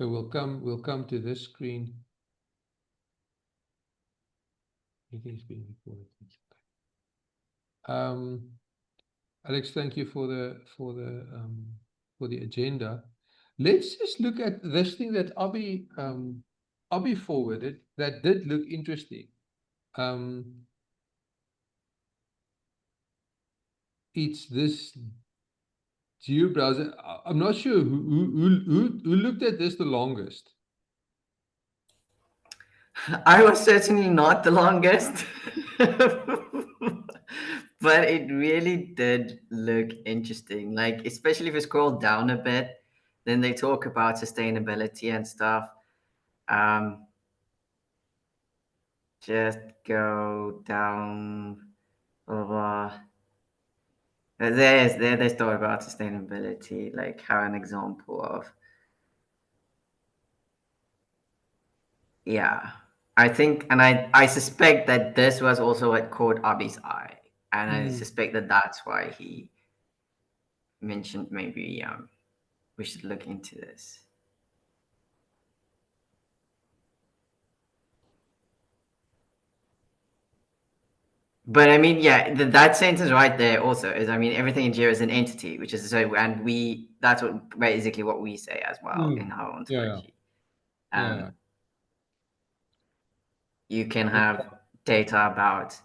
Okay, we'll come to this screen. Meeting's being recorded. Alex, thank you for the agenda. Let's just look at this thing that Abby forwarded that did look interesting. It's this geo browser. I'm not sure who looked at this the longest. I was certainly not the longest, but it really did look interesting. Like, especially if you scroll down a bit, then they talk about sustainability and stuff. Um, just go down. Blah, blah. They talk about sustainability, like how an example of, yeah. I think, and I suspect that this was also what caught Abi's eye, and I suspect that that's why he mentioned maybe we should look into this. But I mean, yeah, that sentence right there also is, I mean, everything in Jira is an entity, which is so, and that's what basically what we say as well in our ontology. Yeah. You can have data about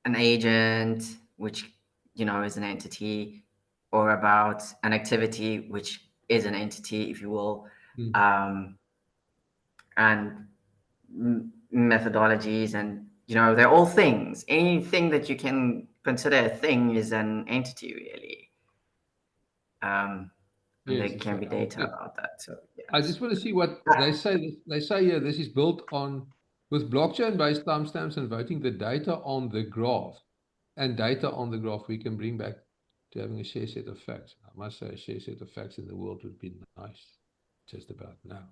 an agent, which, is an entity, or about an activity, which is an entity, if you will, and methodologies, and they're all things. Anything that you can consider a thing is an entity, really. And Yes, there can be data about that. So I just want to see what they say. They say here this is built on with blockchain-based timestamps and voting the data on the graph. And data on the graph we can bring back to having a shared set of facts. I must say a shared set of facts in the world would be nice just about now.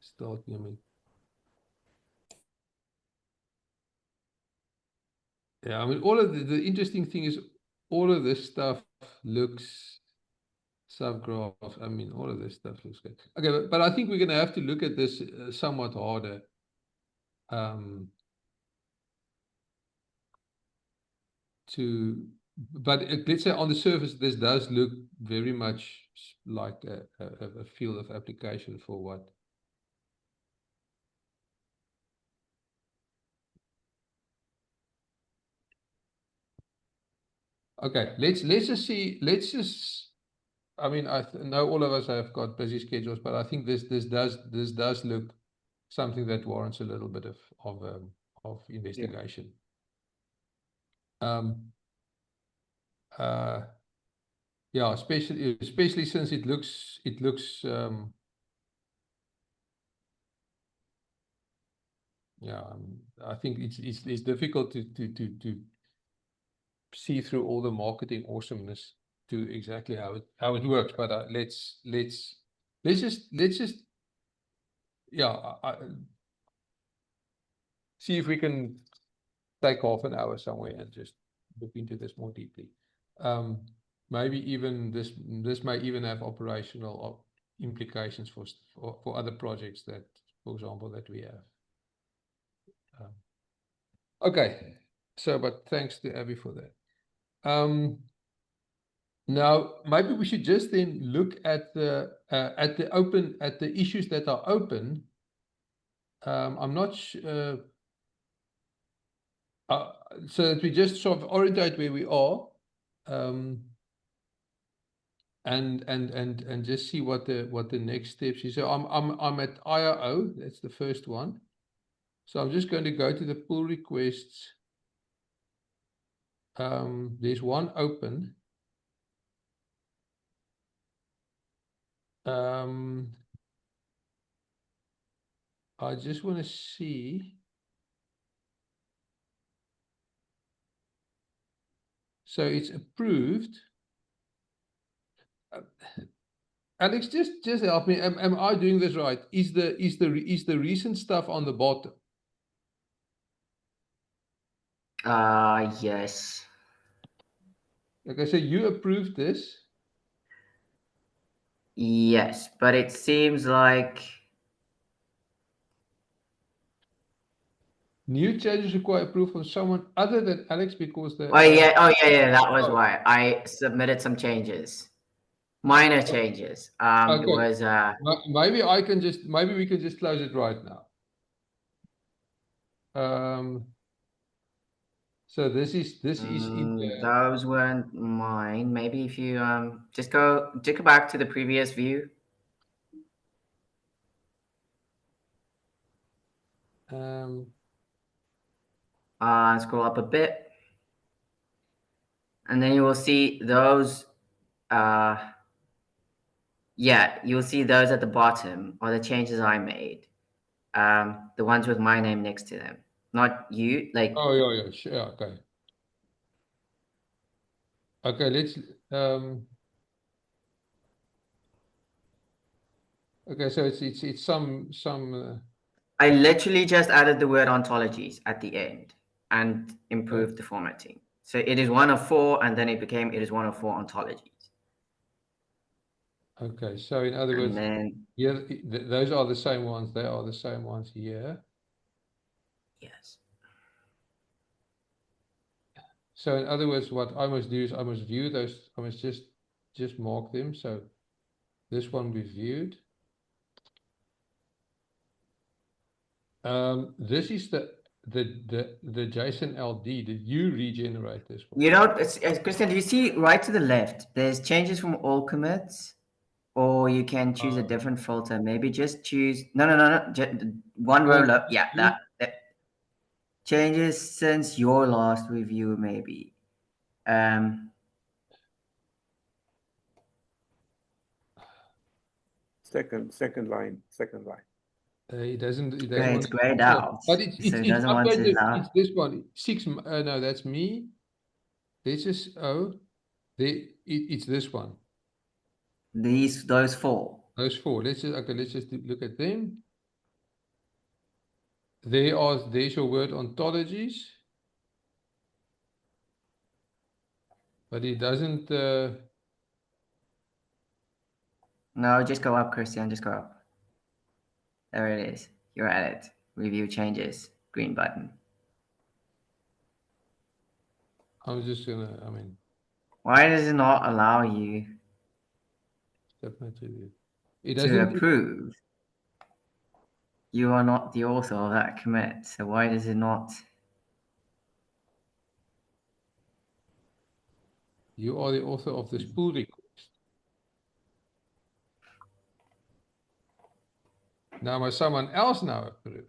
Start, I mean. Yeah, I mean, all of the interesting thing is all of this stuff looks subgraph. I mean, all of this stuff looks good. Okay, but I think we're going to have to look at this somewhat harder. But let's say on the surface, this does look very much like a field of application for what. Okay, let's just see. I mean, I know all of us have got busy schedules, but I think this does look something that warrants a little bit of investigation. Yeah, especially since it looks yeah, I think it's difficult to see through all the marketing awesomeness to exactly how it works. But let's just yeah, see if we can take half an hour somewhere and just look into this more deeply. Maybe even this may even have operational implications for other projects that, for example, that we have. Okay, so but thanks to Abby for that. Now maybe we should just then look at the issues that are open. I'm not sure. So that we just sort of orientate where we are, and just see what the next steps is. So I'm at IRO. That's the first one. So I'm just going to go to the pull requests. There's one open. I just want to see. So it's approved. Alex, just help me. Am I doing this right? Is the recent stuff on the bottom? Yes. Okay, so you approved this. Yes, but it seems like New changes require approval from someone other than Alex because they oh are. yeah, that was Oh, why I submitted some changes, minor changes. It okay. was Maybe maybe we can just close it right now. So this is in those weren't mine. Maybe if you just go back to the previous view. Scroll up a bit, and then you will see those. Yeah, you'll see those at the bottom are the changes I made. The ones with my name next to them, not you. Like, oh yeah, sure, okay. Okay, let's okay, so it's some I literally just added the word ontologies at the end and improved the formatting. So it is one of four, and then it is one of four ontologies. okay, so in other And words, then yeah, those are the same ones. They are the same ones here. yes. So in other words, what I must do is I must view those. I must just mark them. So this one we viewed. This is the JSON LD. Did you regenerate this one? You know, Christian, do you see right to the left? There's changes from all commits, or you can choose a different filter. Maybe just choose no. Just one row up. Yeah, that changes since your last review, maybe. Second line. He doesn't It's want grayed to, out, but so it it's doesn't want to updated. allow. It's this one. No, that's me. This is it's this one. Those four. Those four. Let's just look at them. There's your word ontologies, but it doesn't. No, just go up, Christian. Just go up. There it is. You're at it. Review changes. Green button. I'm just gonna. I mean, Why does it not allow you definitely. It to doesn't. approve? You are not the author of that commit, so why does it not? You are the author of this pull request. Now must someone else now approve it.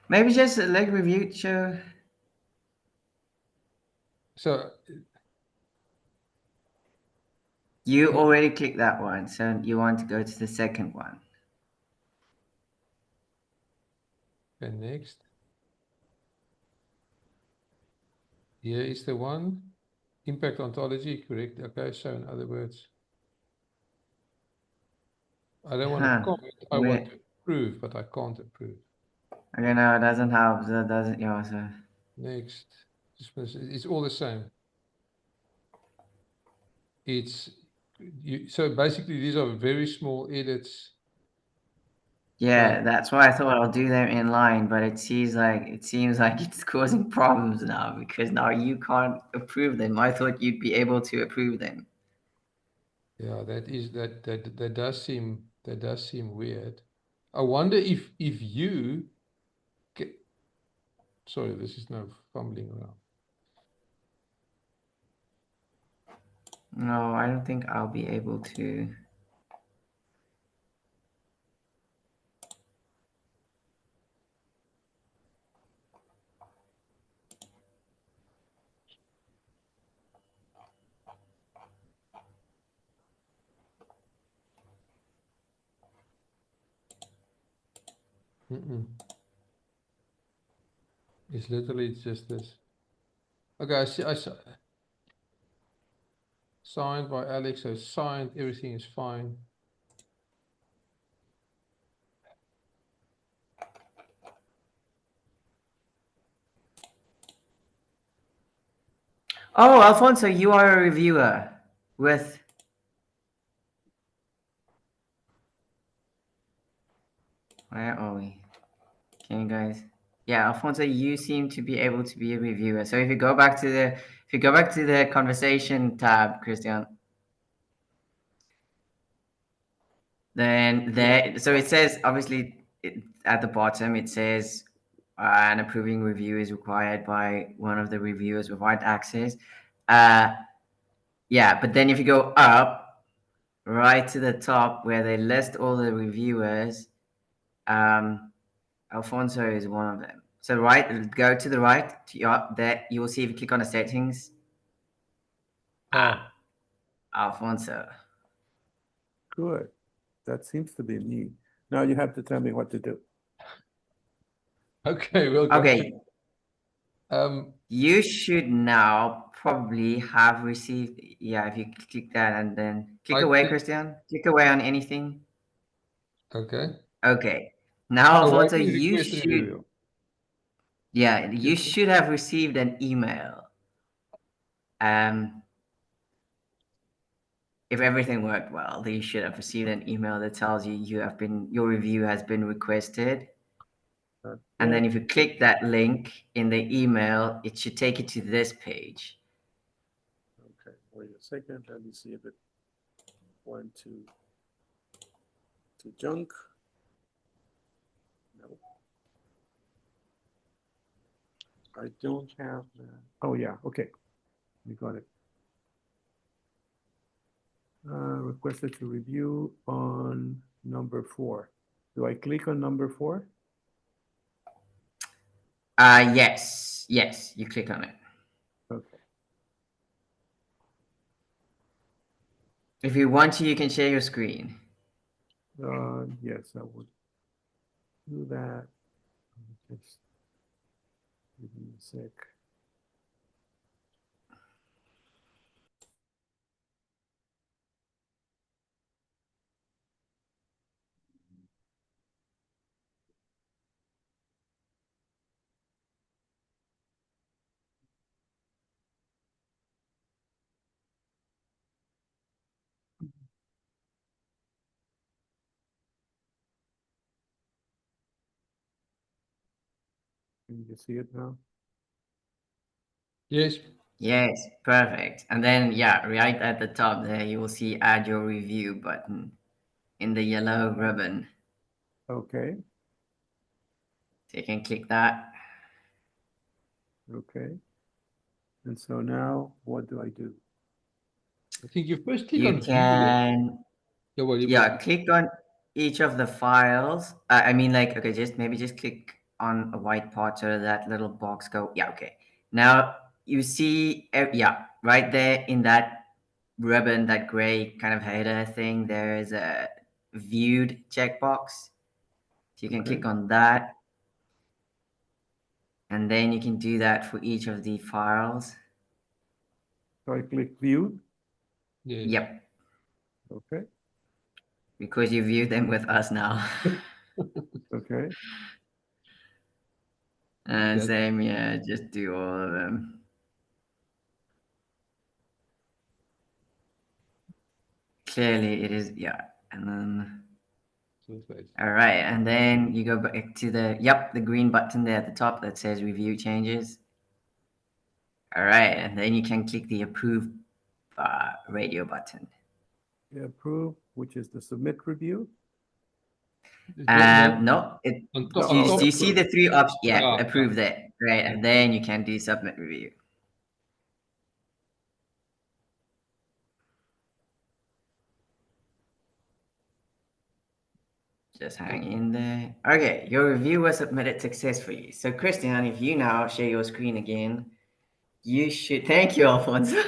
Maybe just like review show. So You already clicked that one, so you want to go to the second one. okay, next. Here is the one. Impact ontology, correct. Okay, so in other words, I don't want to comment, I want to approve, but I can't approve. Okay, no, it doesn't help. That doesn't, so. Next. It's all the same. So basically these are very small edits. Yeah, that's why I thought I'll do them in line, but it seems like it's causing problems now because now you can't approve them. I thought you'd be able to approve them. Yeah, that does seem weird. I wonder if you sorry, this is no fumbling around. No, I don't think I'll be able to. It's literally just this. Okay, I see. Signed by Alex. So signed. Everything is fine. Oh, Alfonso, you are a reviewer with. Where are we? Can you guys? Yeah, Alfonso, you seem to be able to be a reviewer. So if you go back to the conversation tab, Christian, then there. So it says obviously at the bottom it says an approving review is required by one of the reviewers without access. Uh, yeah, but then if you go up right to the top where they list all the reviewers, Alfonso is one of them. So go to the right, to your, there you will see if you click on the settings. Oh, Alfonso. Good. That seems to be me. Now you have to tell me what to do. okay, we'll go. Okay, Um, you should now probably have received. Yeah, if you click that and then click I away, click. Christian. Click away on anything. Okay. Okay. Now, Alfonso, Awaiting you request should. review. Yeah, you Just should have received an email. Um, if everything worked well, then you should have received an email that tells you your review has been requested. And then if you click that link in the email, it should take you to this page. Okay, wait a second. Let me see if it went to junk. No. I don't have that. Oh yeah, okay. We got it. Requested to review on number 4. Do I click on number 4? Yes, you click on it. Okay. If you want to, you can share your screen. Yes, I would do that. Just give me a sec. Can you see it now? yes. Yes, perfect. And then, yeah, right at the top there, you will see add your review button in the yellow ribbon. Okay. So you can click that. Okay. And so now what do I do? I think you first click You on view there. can, Yeah, well, you yeah, first. click on each of the files. I mean, like, okay, just click on a white part so that little box go. Yeah, okay. Now you see, yeah, right there in that ribbon, that gray kind of header thing, there is a viewed checkbox. So you can Okay. click on that. And then you can do that for each of the files. So I click view. Yes. Yep, Okay. because you viewed them with us now. Okay. And That, same, yeah, just do all of them. Clearly it is, yeah. And then, all right. And then you go back to the green button there at the top that says review changes. All right. And then you can click the approve radio button. Approve, which is the submit review. no, No, on do top, on you, top. do you see the three options? Yeah, Yeah, approve that. Right. And then you can do submit review. Just hang in there. Okay, your review was submitted successfully. So, Christian, if you now share your screen again, you should. Thank you, Alfonso.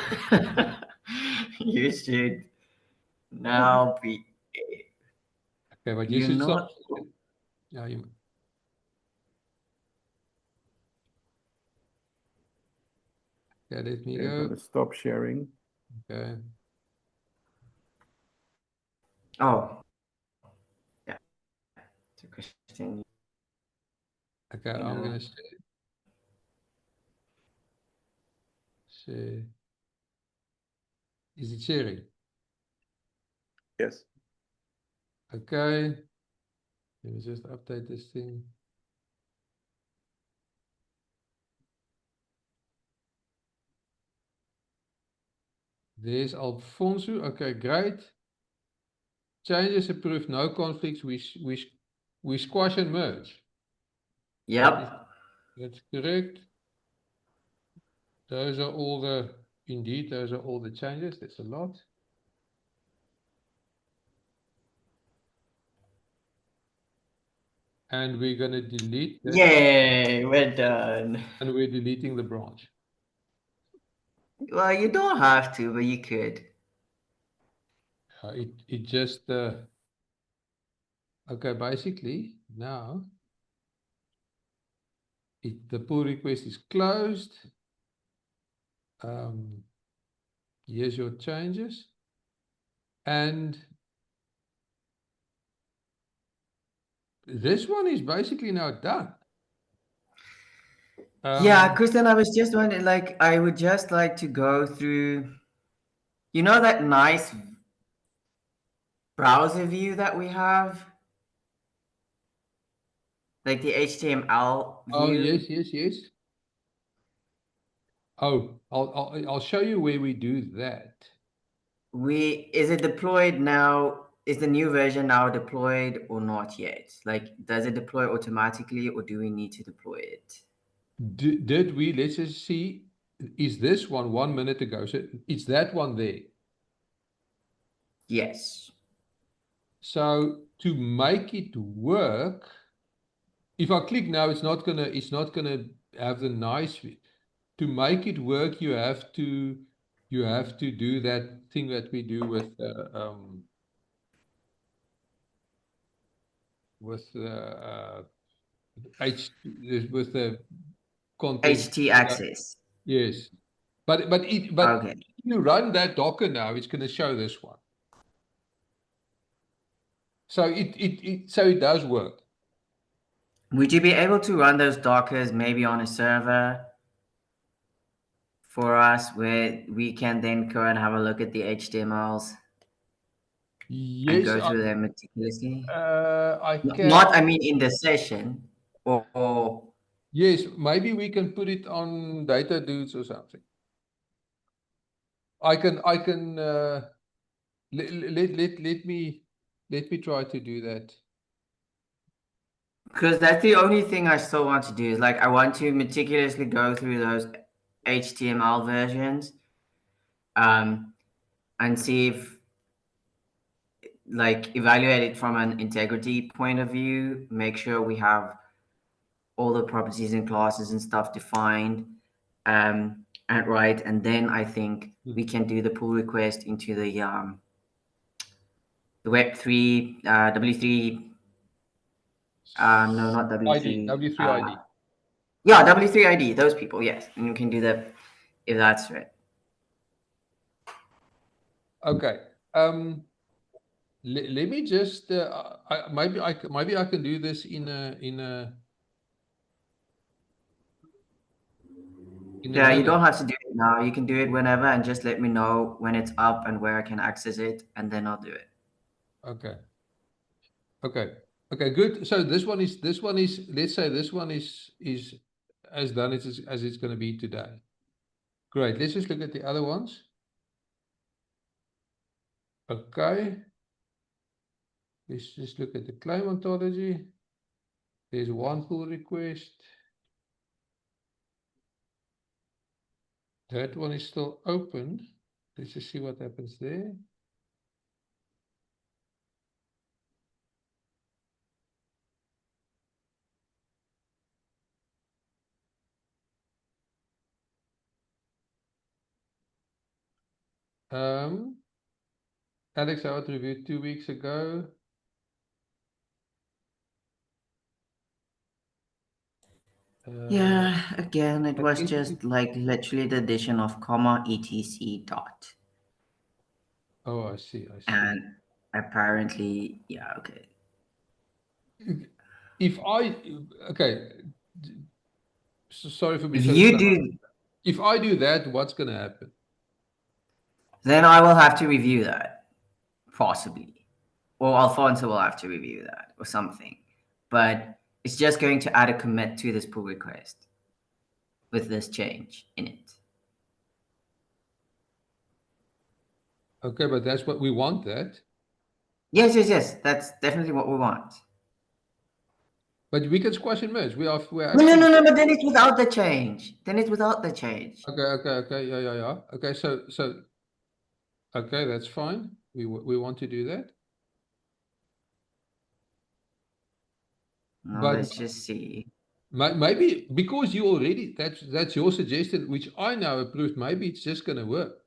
You should now be. Okay, but you You're should stop. not. Yeah, you. Okay, let me Okay, I'm going go. to stop sharing. Okay. Oh, yeah. So, Christian, Okay, you I'm know. gonna Share. Is it sharing? Yes. Okay. Let me just update this thing. There's Alfonso. Okay, great. Changes approved, no conflicts. We squash and merge. Yep. That's correct. Those are all the, indeed, those are all the changes. That's a lot. And we're going to delete that. Yay, we're done. And we're deleting the branch. Well, you don't have to, but you could. It just, okay, basically now the pull request is closed. Here's your changes. And this one is basically now done. Yeah, Christian, I was just wondering, like, I would just like to go through, you know, that nice browser view that we have? Like the HTML view? Oh, yes. Oh, I'll show you where we do that. Is it deployed now? Is the new version now deployed or not yet? Like, does it deploy automatically or do we need to deploy it? Did we, let's just see, is this one 1 minute ago? So it's that one there. Yes. So to make it work, if I click now, it's not gonna have the nice fit. To make it work, you have to do that thing that we do with with the content. HT access. Yes, but Okay. if you run that Docker now, it's going to show this one. So it does work. Would you be able to run those Dockers maybe on a server for us where we can then go and have a look at the HTMLs Yes, and go through them meticulously? I can. Not, I mean, in the session or Yes, maybe we can put it on Data Dudes or something. I can let me try to do that. because that's the only thing I still want to do is like I want to meticulously go through those HTML versions and see if like evaluate it from an integrity point of view, make sure we have all the properties and classes and stuff defined and right, and then I think we can do the pull request into the Web3 W3 no, not W3 W3 ID. yeah, W3 ID, those people, yes, and you can do that if that's right. Okay. Let me just maybe I can do this in a Yeah, you minute. don't have to do it now. You can do it whenever and just let me know when it's up and where I can access it, and then I'll do it. Okay. Okay, good. So this one is let's say this one is as done as it's going to be today. Great. Let's just look at the other ones. Okay. Let's just look at the claim ontology. There's one pull request. That one is still open. Let's just see what happens there. Alex, I had reviewed 2 weeks ago. Yeah, again, it was just like literally the addition of comma etc dot. Oh, I see. And apparently, yeah, okay. Okay, sorry for being If so you slow. do, if I do that, what's going to happen? Then I will have to review that, possibly. Or Alfonso will have to review that or something. But it's just going to add a commit to this pull request with this change in it. Okay, but that's what we want, that. Yes. That's definitely what we want. But we can squash and merge. We're No. Then it's without the change. Okay. Yeah. Okay, so okay, that's fine. We want to do that. No, But let's just see. maybe because you already, that's your suggestion, which I now approved. Maybe it's just going to work.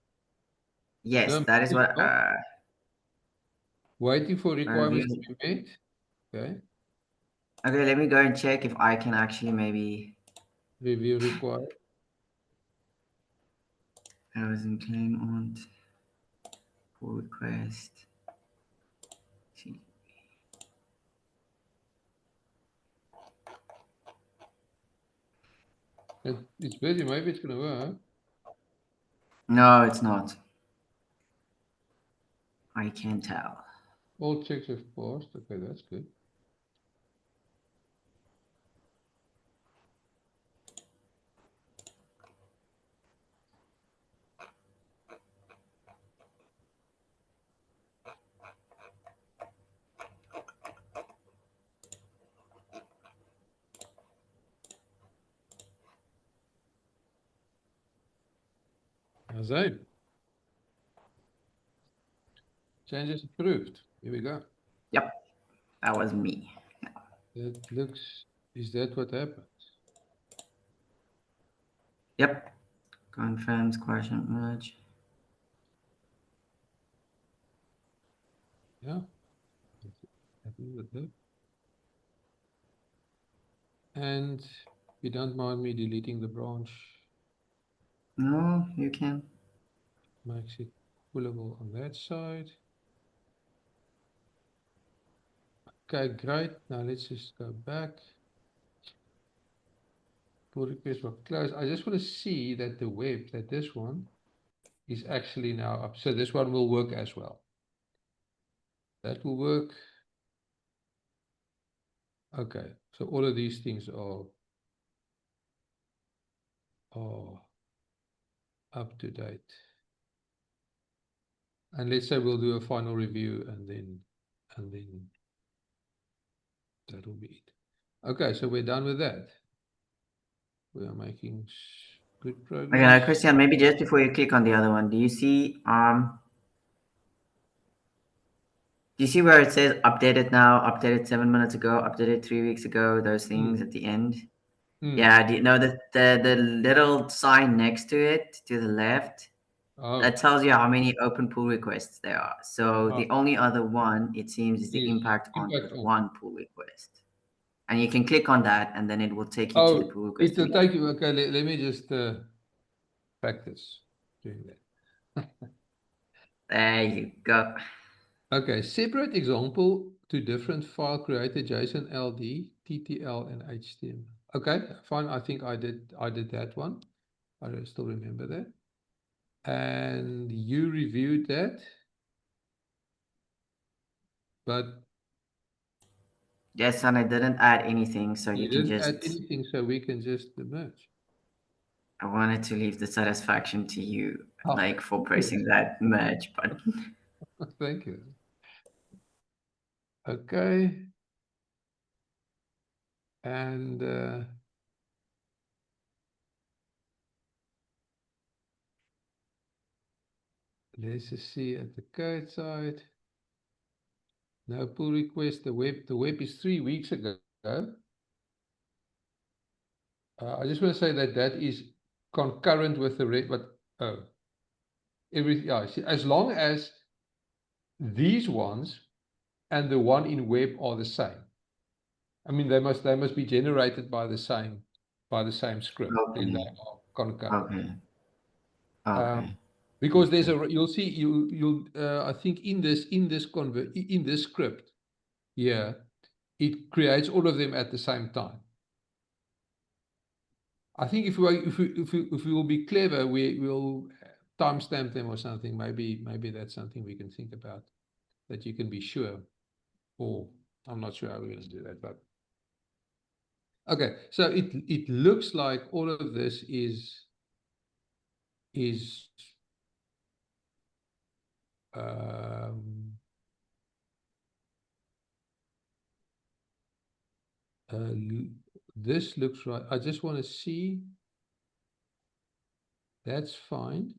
Yes, No, that is what waiting for requirements review. to be met. Okay. Okay, let me go and check if I can actually maybe Review required. I was in claim on pull request. See. It's busy. Maybe it's going to work. No, it's not. I can't tell. All checks have passed. Okay, that's good. How's that? Changes approved. Here we go. Yep, that was me. That looks, is that what happened? Yep, confirms question merge. Yeah. Happy with that. And if you don't mind me deleting the branch, No, you can. makes it pullable on that side. Okay, great. Now let's just go back. Pull request were closed. I just want to see that the web, that this one is actually now up. So this one will work as well. That will work. Okay, so all of these things are up to date. And let's say we'll do a final review and then that will be it. Okay, so we're done with that. We are making good progress. Okay, Christian, maybe just before you click on the other one, do you see where it says updated now, updated 7 minutes ago, updated 3 weeks ago, those things at the end? Yeah, do you know the little sign next to it to the left? Oh. That tells you how many open pull requests there are. So the only other one, it seems, is the impact on one pull request. And you can click on that, and then it will take you to the pull request. It will take you. Okay, let me just practice doing that. There you go. Okay, separate example to different file created JSON, LD, TTL, and HTML. Okay, fine. I think I did that one. I still remember that. And you reviewed that, but yes, and I didn't add anything, so you can just add anything, so we can just merge. I wanted to leave the satisfaction to you, like for pressing that merge button. Thank you. Okay. And let's just see at the code side. No pull request. The web is 3 weeks ago. I just want to say that is concurrent with the red, but see, as long as these ones and the one in web are the same. I mean, they must be generated by the same script. Okay. Then they are concurrent. Okay. Because there's you'll see you'll I think in this script here, it creates all of them at the same time. I think if we will be clever, we will timestamp them or something. Maybe that's something we can think about, that you can be sure. Or I'm not sure how we're going to do that, but okay. So it looks like all of this is this looks right. I just want to see. That's fine.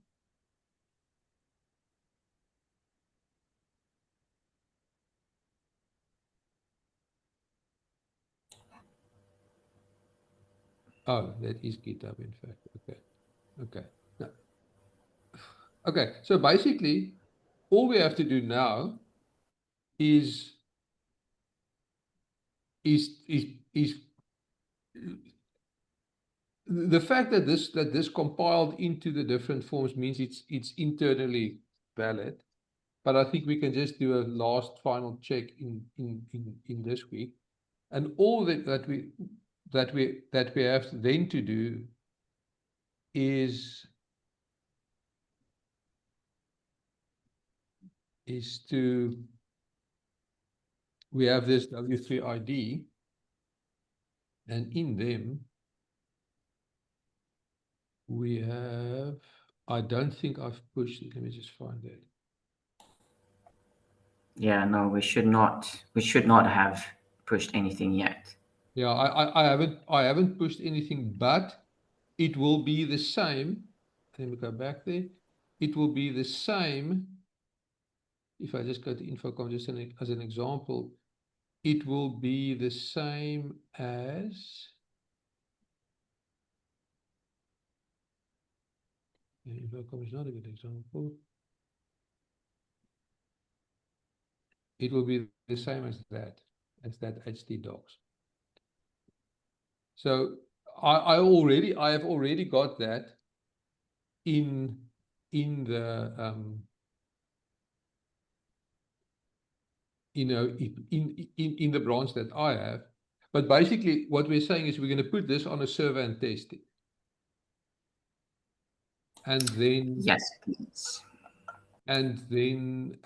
Oh, that is GitHub, in fact. Okay. Okay. No. Okay. So basically, all we have to do now is the fact that this compiled into the different forms means it's internally valid. But I think we can just do a last final check in this week, and all that we have then to do is to we have this W3 ID, and in them we have. I don't think I've pushed it. Let me just find that. Yeah, no, we should not have pushed anything yet. Yeah, I haven't pushed anything, but it will be the same. Let me go back there. It will be the same. If I just go to Infocom just as an example, it will be the same as Infocom is not a good example. It will be the same as that HT docs. So I have already got that in the in the branch that I have. But basically what we're saying is we're going to put this on a server and test it. And then yes, please. And then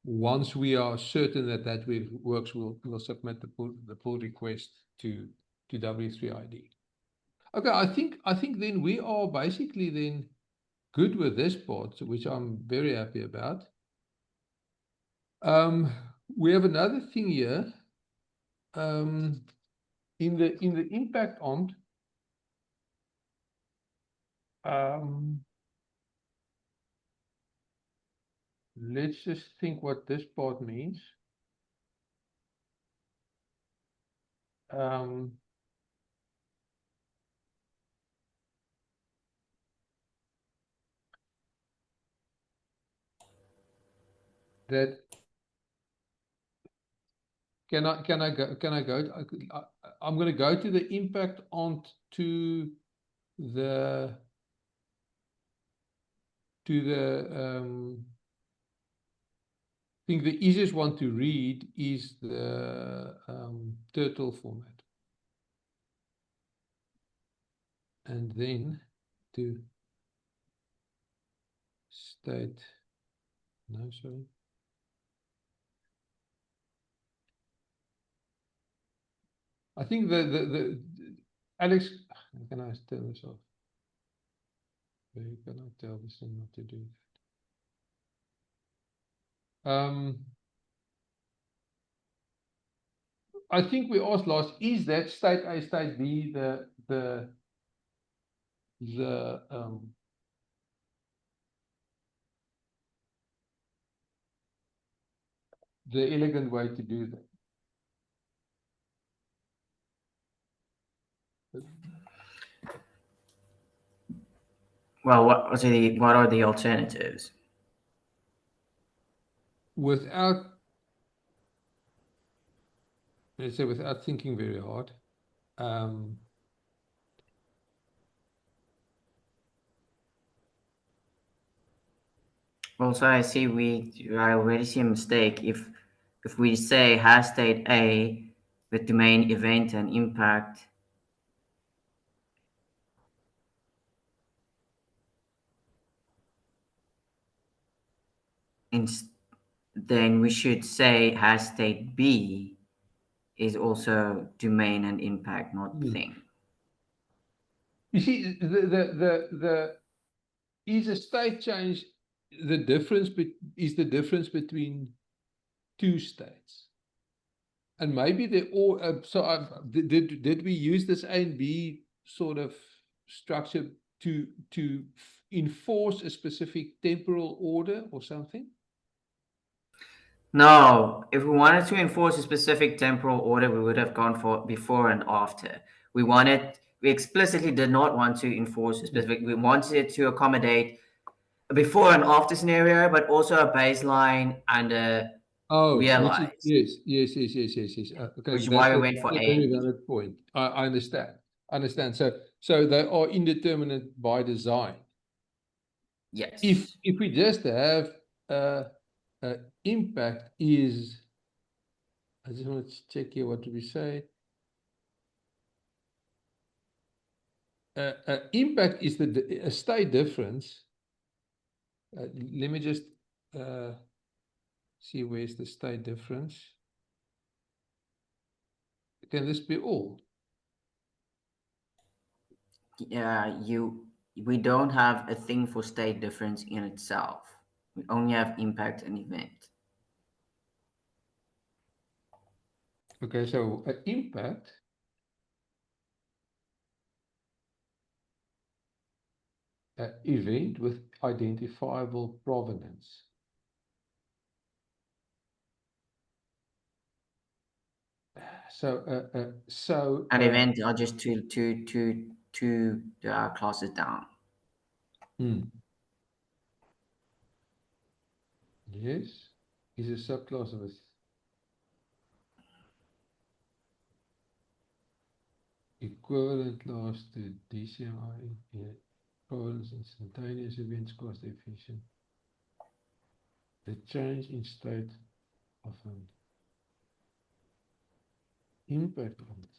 once we are certain that works, we'll submit the pull request to W3ID. Okay, I think then we are basically then good with this part, which I'm very happy about. We have another thing here. In the impact on let's just think what this part means. That can I go? I'm going to go to the impact onto the I think the easiest one to read is the turtle format, and then to state. No, sorry. I think the Alex, can I turn this off? Where can I tell this thing not to do that? I think we asked last, is that state A, state B the elegant way to do that? Well, what are the alternatives? Without, let's say, without thinking very hard, Also, I already see a mistake. If we say hash state A with domain event and impact then we should say hash state B is also domain and impact, not thing. You see, is a state change the difference between two states? And maybe they all. Did we use this A and B sort of structure to enforce a specific temporal order or something? No, if we wanted to enforce a specific temporal order, we would have gone for before and after. We explicitly did not want to enforce a specific, we wanted it to accommodate a before and after scenario, but also a baseline and a realize. Yes. Okay, Which is that's why we a went for A very and B. valid point. I understand. So they are indeterminate by design. Yes. If we just have impact is, I just want to check here, what do we say? Impact is a state difference. Let me just see where's the state difference. Can this be all? Yeah, we don't have a thing for state difference in itself. We only have impact and event. Okay, so impact event with identifiable provenance. So An event are just two classes down. Yes, is a subclass of a equivalent class to DCI, equivalence instantaneous events cost efficient. The change in state of an impact on it.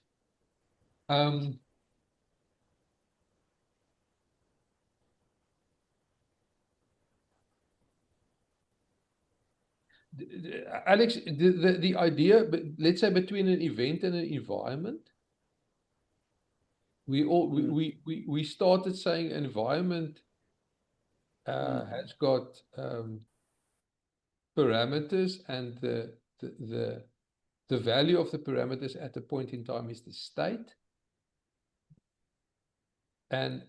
Alex, the idea, let's say between an event and an environment, we started saying environment has got parameters, and the value of the parameters at a point in time is the state, and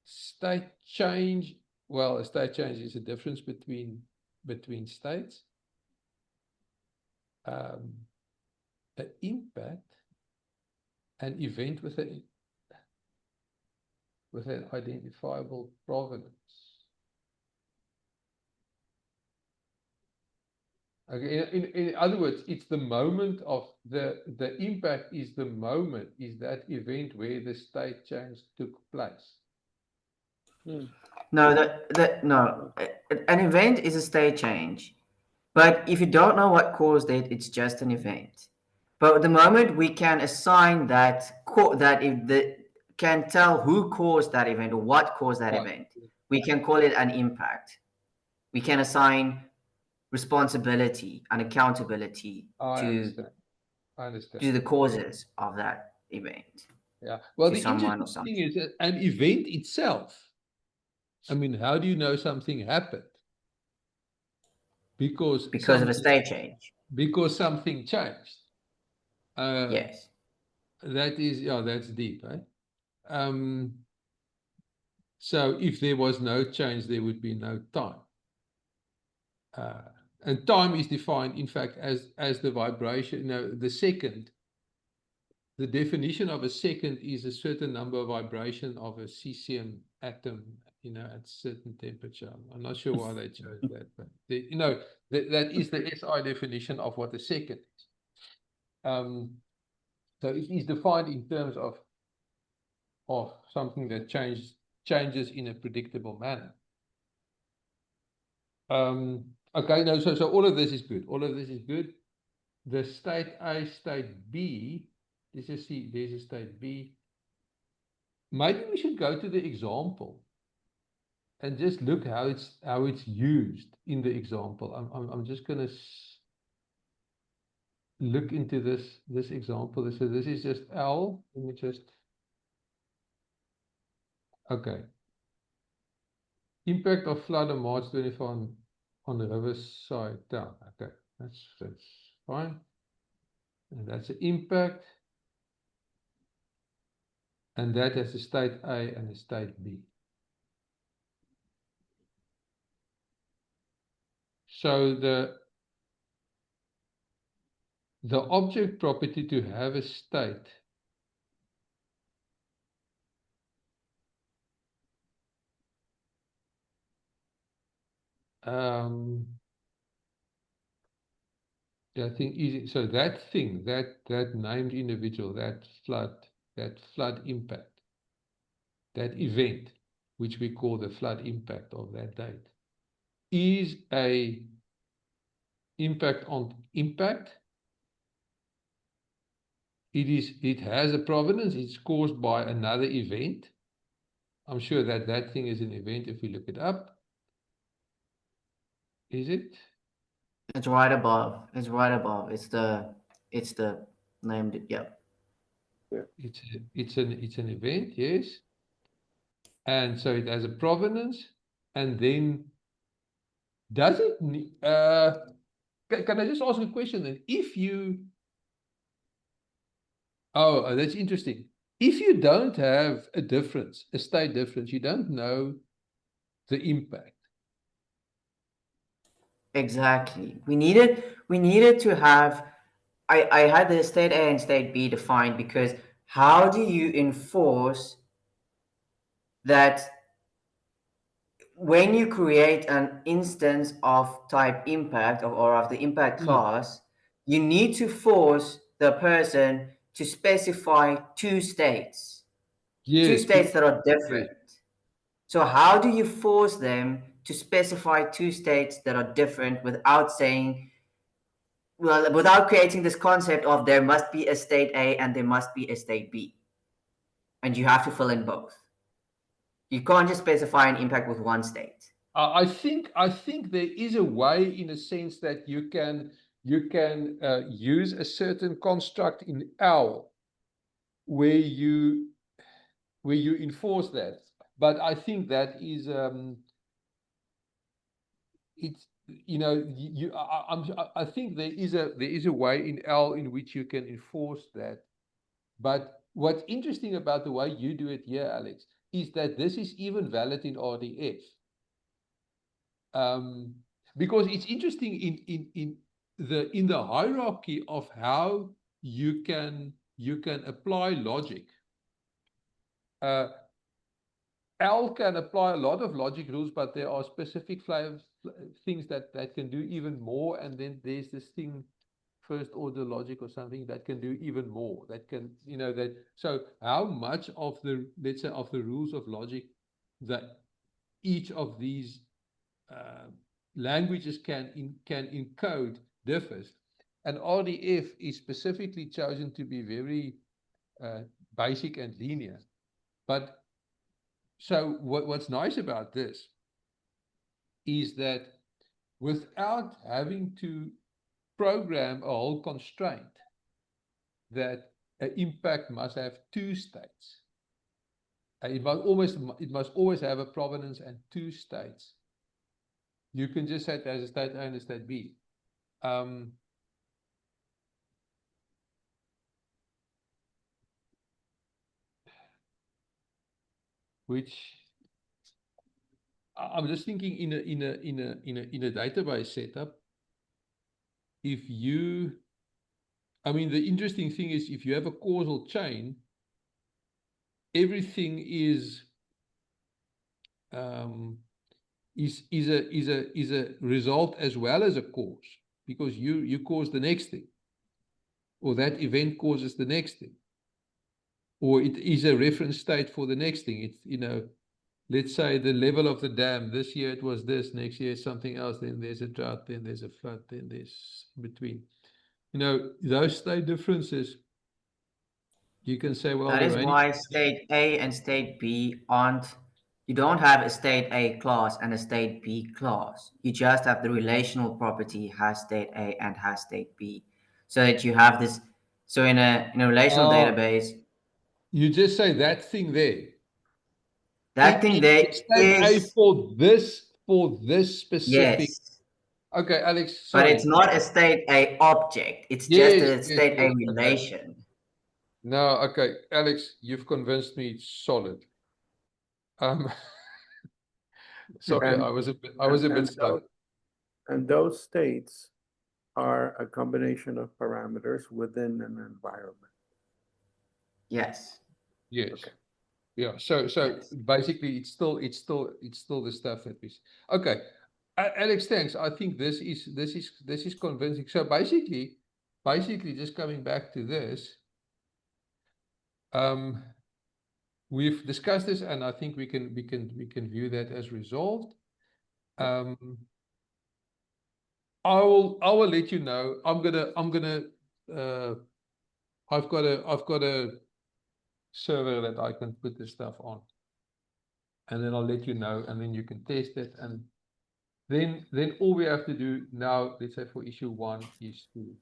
state change. Well, a state change is a difference between states. An impact, an event with an identifiable provenance. Okay, in other words, it's the moment of the impact is the moment, is that event where the state change took place. No, no. An event is a state change, but if you don't know what caused it, it's just an event. But the moment we can assign can tell who caused that event or what caused that event, we can call it an impact. We can assign responsibility and accountability to the causes of that event. Yeah. Well, the someone interesting thing is that an event itself, I mean, how do you know something happened? Because of a state change. Because something changed. Yes. That is, yeah, that's deep, right? So if there was no change, there would be no time. And time is defined, in fact, as the vibration, the second. The definition of a second is a certain number of vibration of a cesium atom, at a certain temperature. I'm not sure why they chose that, but that is the SI definition of what a second is. So it is defined in terms of something that changes in a predictable manner. Okay, no, so all of this is good. All of this is good. The state A, state B. Let's just see, there's a state B. Maybe we should go to the example. and just look how it's used in the example. I'm just going to look into this example. So this is just L. Let me just, okay. Impact of flood on March 24 on the riverside town. Okay, that's fine. And that's the impact. And that has a state A and a state B. So the object property to have a state I think easy. So that thing, that named individual, that flood impact, that event, which we call the flood impact of that date, is a impact on impact. It has a provenance. It's caused by another event. I'm sure that thing is an event if we look it up. Is it? It's right above. It's right above. It's the named. Yep. It's an event, yes. And so it has a provenance, and then does it? Can I just ask a question then? If you, oh, that's interesting. If you don't have a difference, a state difference, you don't know the impact. Exactly. We needed to have. I had the state A and state B defined because how do you enforce that when you create an instance of type impact or of the impact class, you need to force the person to specify two states, two states that are different. Yes. So how do you force them to specify two states that are different without saying, well, without creating this concept of there must be a state A and there must be a state B, and you have to fill in both. You can't just specify an impact with one state. I think there is a way, in a sense, that you can use a certain construct in L where you enforce that. But I think that is it's, you know, I think there is a way in L in which you can enforce that. But what's interesting about the way you do it here, Alex, is that this is even valid in RDF. Because it's interesting in the hierarchy of how you can apply logic. L can apply a lot of logic rules, but there are specific things that can do even more. And then there's this thing, first order logic or something, that can do even more. That can, you know, that. So how much of the, let's say, of the rules of logic that each of these languages can encode differs. And RDF is specifically chosen to be very basic and linear. But so what's nice about this is that without having to program a whole constraint that an impact must have two states, it must always have a provenance and two states. You can just say there's a state A and a state B. Which I'm just thinking in a database setup. If you, I mean, the interesting thing is if you have a causal chain, everything is a result as well as a cause, because you cause the next thing, or that event causes the next thing, or it is a reference state for the next thing. It's, you know, let's say the level of the dam, this year it was this, next year it's something else, then there's a drought, then there's a flood, then there's in between. You know, those state differences, you can say, well, that is why state A and state B aren't You don't have a state A clause and a state B clause. You just have the relational property has state A and has state B. So that you have this, so in a relational database, You just say that thing there. that thing there State A is, for this specific. yes, Okay, Alex, but sorry. it's not a state A object. It's just Yes, a yes, state A yes, okay. relation. No, okay, Alex, you've convinced me solid. Sorry, And- I was a bit slow. And those states are a combination of parameters within an environment. Yes. Yes. Okay. Yeah. So Yes. basically, it's still the stuff that we. Okay, Alex, thanks. I think this is convincing. So basically, just coming back to this, we've discussed this, and I think we can view that as resolved. I will let you know. I've got a server that I can put this stuff on, and then I'll let you know, and then you can test it, and then all we have to do now, let's say for issue 1, is to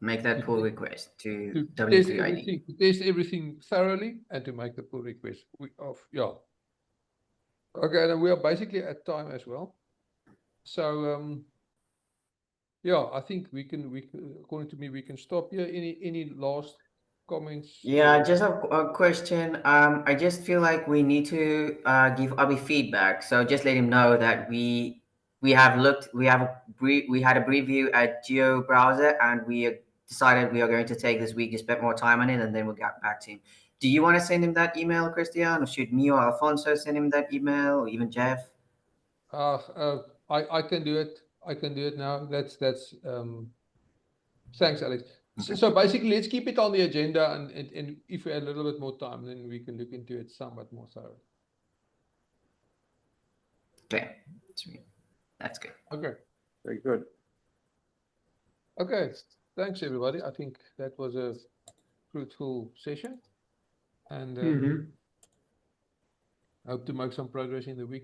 Make that pull request to test W3ID. everything thoroughly and to make the pull request. Yeah. Okay, then we are basically at time as well. So yeah, I think we can according to me we can stop here. Any last comments? Yeah, just a question. I just feel like we need to give Abhi feedback. So just let him know that we had a preview at Geo browser, and we decided we are going to take this week to spend more time on it, and then we'll get back to him. Do you want to send him that email, Christian, or should me or Alfonso send him that email, or even Jeff? I can do it. I can do it now. That's thanks, Alex. So basically, let's keep it on the agenda, and if we have a little bit more time, then we can look into it somewhat more thoroughly. Okay, sweet. That's good. Okay. Very good. Okay. Thanks, everybody. I think that was a fruitful session, and hope to make some progress in the week.